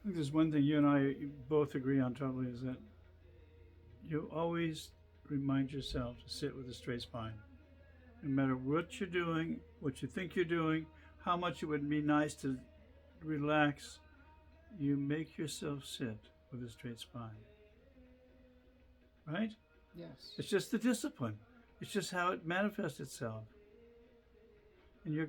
think there's one thing you and I both agree on totally is that you always remind yourself to sit with a straight spine. No matter what you're doing, what you think you're doing, how much it would be nice to relax, you make yourself sit with a straight spine. Right? Yes. It's just the discipline. It's just how it manifests itself. And you're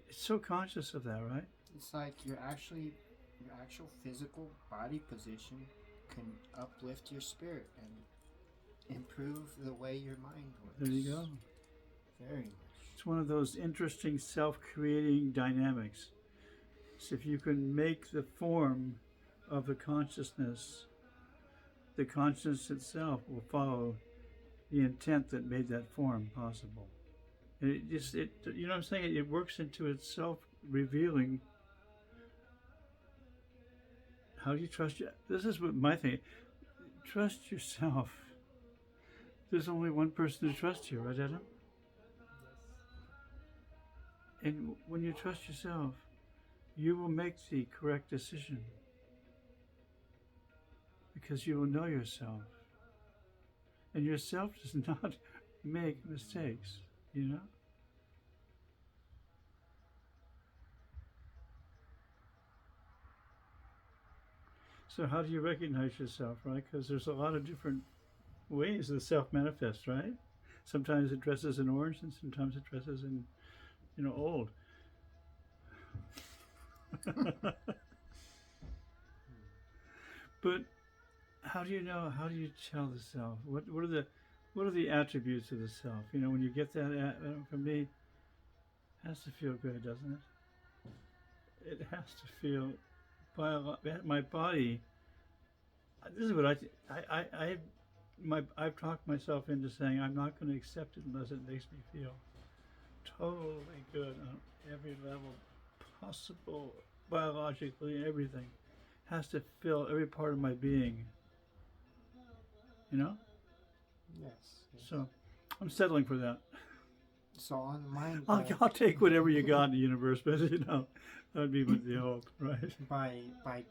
so conscious of that, right? It's like your actual physical body position can uplift your spirit and improve the way your mind works. There you go. Very much. It's one of those interesting self-creating dynamics. So if you can make the form of the consciousness itself will follow the intent that made that form possible. And you know what I'm saying? It works into itself revealing. How do you trust you? This is what my thing. Trust yourself. There's only one person to trust you, right, Adam? And when you trust yourself, you will make the correct decision. Because you will know yourself. And yourself does not make mistakes, you know? So how do you recognize yourself, right? Because there's a lot of different ways the self manifests, right? Sometimes it dresses in orange and sometimes it dresses in, old. But how do you know? How do you tell the self? What are the attributes of the self? When you get that, for me, it has to feel good, doesn't it? It has to feel my body. This is what I've talked myself into saying I'm not going to accept it unless it makes me feel totally good on every level possible, biologically, everything has to fill every part of my being. Yes. So I'm settling for that. So on mind, I'll take whatever you got in the universe, but that'd be the hope, right? By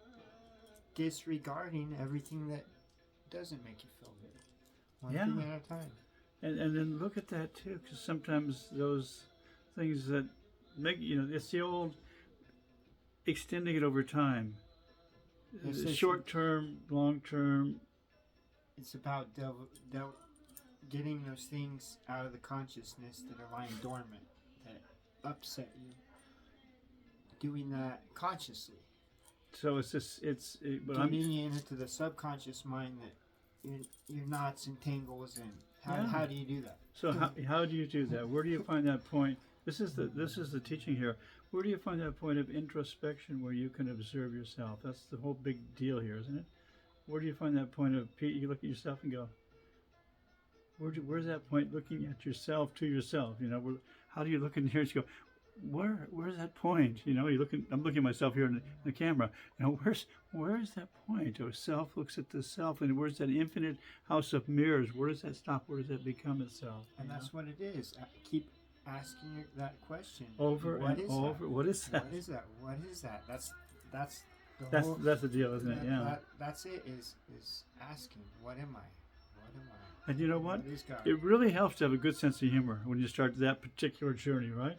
disregarding everything that doesn't make you feel good, one thing at a time. And then look at that too, because sometimes those things that make it's the old extending it over time, short term, long term. It's about getting those things out of the consciousness that are lying dormant, that upset you. Doing that consciously. So it's getting into the subconscious mind that your knots and tangles in. How do you do that? So how do you do that? Where do you find that point? This is the teaching here. Where do you find that point of introspection where you can observe yourself? That's the whole big deal here, isn't it? Where do you find that point of you look at yourself and go, where's that point looking at yourself to yourself? How do you look in here and go, where's that point? I'm looking at myself here in the camera. Where's that point? Or self looks at the self, and where's that infinite house of mirrors? Where does that stop? Where does that become itself? And that's what it is. Keep asking that question over and over. What is that? What is that? What is that? That's the deal, isn't it? Yeah. That's it. Is asking, what am I? What am I? And you know what? What is God? It really helps to have a good sense of humor when you start that particular journey, right?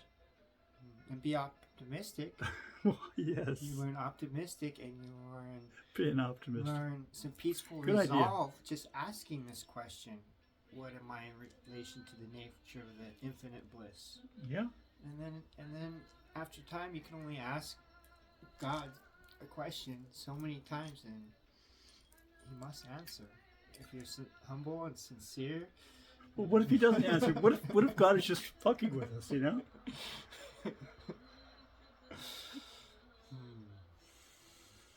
And be optimistic. Well, yes. You learn optimistic, and you learn being optimistic. Learn some peaceful good resolve. Idea. Just asking this question: what am I in relation to the nature of the infinite bliss? Yeah. And then after time, you can only ask God a question so many times, and He must answer. If you're humble and sincere. Well, what if He doesn't answer? What if God is just fucking with us?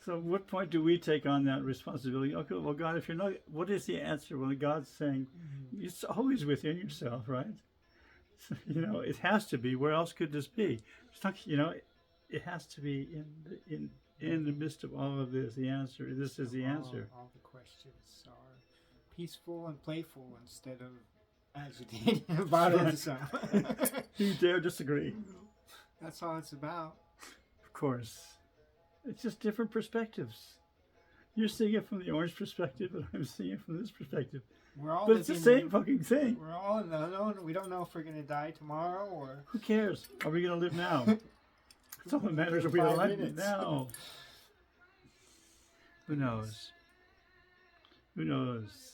So what point do we take on that responsibility? Okay, well, God, if you're not, what is the answer? Well, God's saying, it's always within yourself, right? So, it has to be. Where else could this be? It's not, it has to be in the midst of all of this. The answer. This is the answer. All the questions are peaceful and playful instead of agitated about it. You dare disagree? That's all it's about. Of course. It's just different perspectives. You're seeing it from the orange perspective, and I'm seeing it from this perspective. We're all But it's the same fucking thing. We're all in the unknown. We don't know if we're gonna die tomorrow or. Who cares? Are we gonna live now? That's all that matters. Are we 5 alive minutes. now? Who knows? Who knows?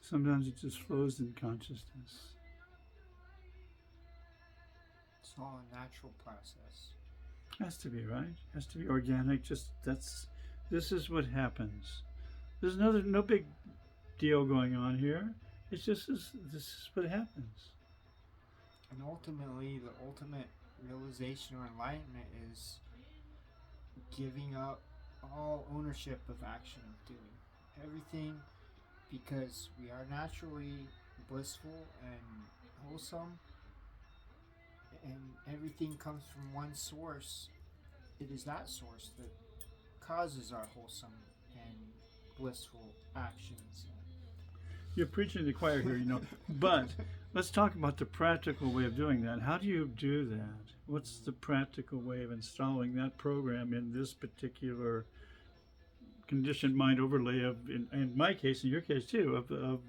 Sometimes it just flows in consciousness. It's all a natural process. Has to be, right? Has to be organic. This is what happens. There's no big deal going on here. It's just this is what happens. And ultimately, the ultimate realization or enlightenment is giving up all ownership of action, of doing everything, because we are naturally blissful and wholesome, and everything comes from one source. It is that source that causes our wholesome and blissful actions. You're preaching to the choir here, But let's talk about the practical way of doing that. How do you do that? What's the practical way of installing that program in this particular conditioned mind overlay of, in my case, in your case too, of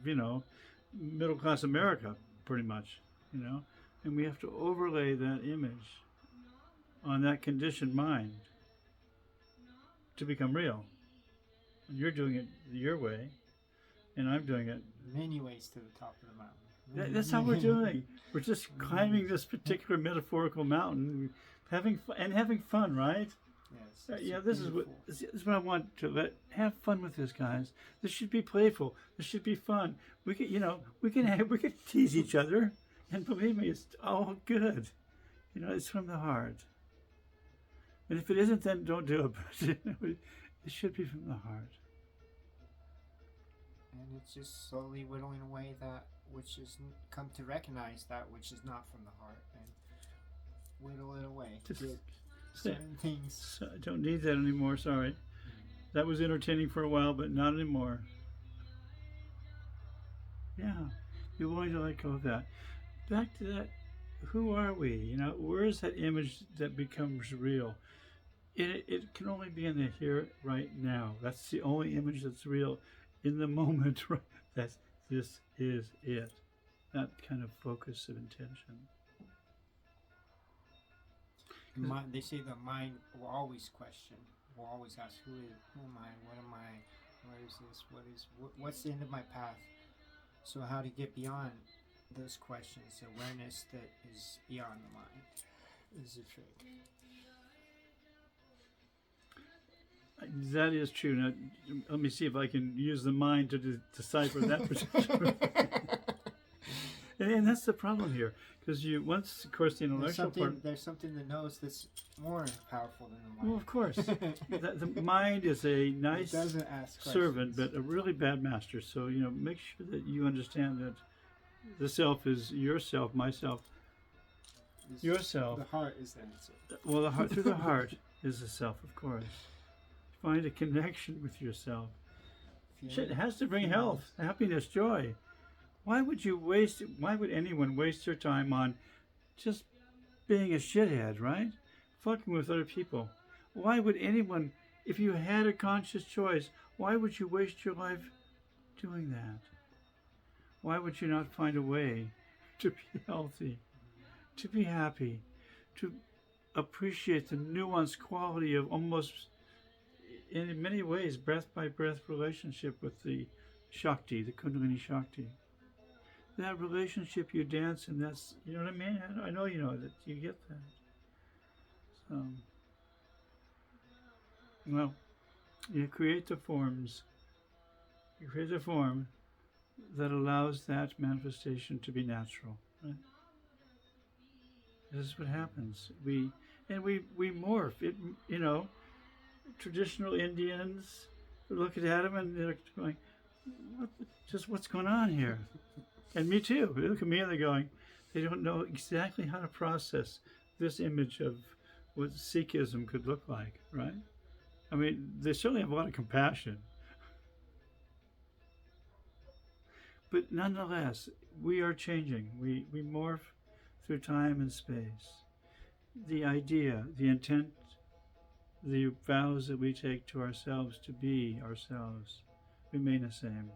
middle class America, pretty much, and we have to overlay that image on that conditioned mind to become real. And you're doing it your way, and I'm doing it Many ways to the top of the mountain. That's how we're doing. We're just climbing this particular metaphorical mountain, having fun, right? Yes. This is what I want to have fun with this, guys. This should be playful. This should be fun. We can tease each other, and believe me, it's all good. It's from the heart. And if it isn't, then don't do it. But it should be from the heart. And it's just slowly whittling away that which is come to recognize that which is not from the heart, and whittle it away. Just certain things. I don't need that anymore. Sorry, that was entertaining for a while, but not anymore. Yeah, be willing to let go of that. Back to that. Who are we? Where is that image that becomes real? It can only be in the here, right now. That's the only image that's real. In the moment, right? This is it. That kind of focus of intention. They say the mind will always question. Will always ask, who am I? What am I? What is this? What's the end of my path? So how to get beyond those questions? Awareness that is beyond the mind is the trick. That is true. Now, let me see if I can use the mind to decipher that particular. and that's the problem here, because once, of course, the intellectual part. There's something that knows that's more powerful than the mind. Well, of course, the mind is a nice servant, but a really bad master. So make sure that you understand that the self is yourself, myself, yourself. The heart is the answer. Well, the heart through the heart is the self, of course. Find a connection with yourself. It has to bring health, happiness, joy. Why would anyone waste their time on just being a shithead, right? Fucking with other people. Why would anyone, if you had a conscious choice, why would you waste your life doing that? Why would you not find a way to be healthy, to be happy, to appreciate the nuanced quality of almost, in many ways, breath-by-breath relationship with the Shakti, the Kundalini Shakti. That relationship you dance in, that's, you know what I mean? I know you know that. You get that. So, Well, you create the forms. You create a form that allows that manifestation to be natural. Right? This is what happens. We morph. It, you know, traditional Indians look at them and they're going, what's going on here? And me too. They look at me and they're going, they don't know exactly how to process this image of what Sikhism could look like, right? I mean, they certainly have a lot of compassion. But nonetheless, we are changing. We morph through time and space. The idea, the intent, the vows that we take to ourselves to be ourselves remain the same.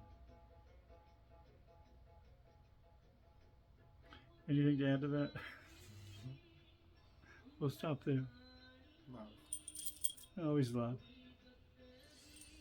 Anything to add to that? We'll stop there. Love. Always love.